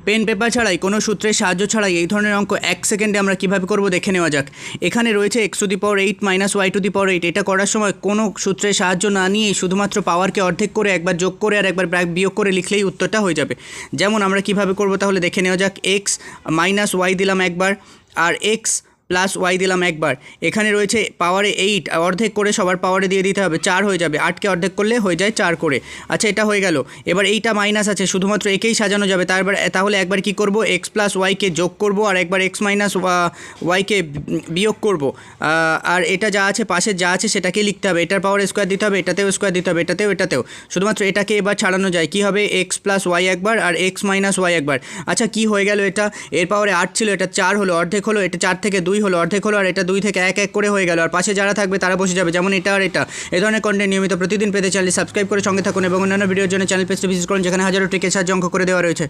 Pen paper ছাড়াই কোনো সূত্রের সাহায্য ছাড়াই এই ধরনের অঙ্ক 1 সেকেন্ডে আমরা কীভাবে করব দেখে নেওয়া যাক। এখানে রয়েছে x⁸ - y⁸ এটা করার সময় কোনো সূত্রের সাহায্য না নিয়েই শুধুমাত্র পাওয়ারকে অর্ধেক করে একবার যোগ করে আর একবার বিয়োগ করে লিখলেই উত্তরটা হয়ে যাবে। যেমন আমরা কীভাবে করব তাহলে দেখে নেওয়া যাক। x - y দিলাম একবার আর x + y দিলাম একবার। এখানে রয়েছে পাওয়ারে 8 অর্ধেক করে সবার পাওয়ারে দিয়ে দিতে হবে, 4 হয়ে যাবে। 8কে অর্ধেক করলে হয়ে যায় 4 করে। আচ্ছা, এটা হয়ে গেল। এবার এইটা মাইনাস আছে, শুধুমাত্র একেই সাজানো যাবে। তাহলে একবার কি করব, x + y কে যোগ করব আর একবার x - y কে বিয়োগ করব। আর এটা যা আছে পাশে যা আছে সেটাকে লিখতে হবে। এটার পাওয়ার স্কোয়ার দিতে হবে, এটাতেও স্কোয়ার দিতে হবে, এটাতেও। শুধুমাত্র এটাকে এবার ছাড়ানো যায়। কি হবে, x + y একবার আর x - y একবার। আচ্ছা, কি হয়ে গেল, এটা এর পাওয়ারে 8 ছিল, এটা 4 হলো, অর্ধেক হলো, এটা 4 থেকে 2 হলো, অর্ধেক হলো, আর এটা 2 থেকে 1 করে হয়ে গেল। আর পাশে যারা থাকবে তারা বসে যাবে, যেমন এটা আর এটা। এই ধরনের কন্টেন্ট নিয়মিত প্রতিদিন পেতে চ্যানেল সাবস্ক্রাইব করে সঙ্গে থাকুন এবং অন্যান্য ভিডিওর জন্য চ্যানেল পেজটি ভিজিট করুন, যেখানে হাজারো ট্রিকের সাহায্যে অঙ্ক করে দেওয়া রয়েছে।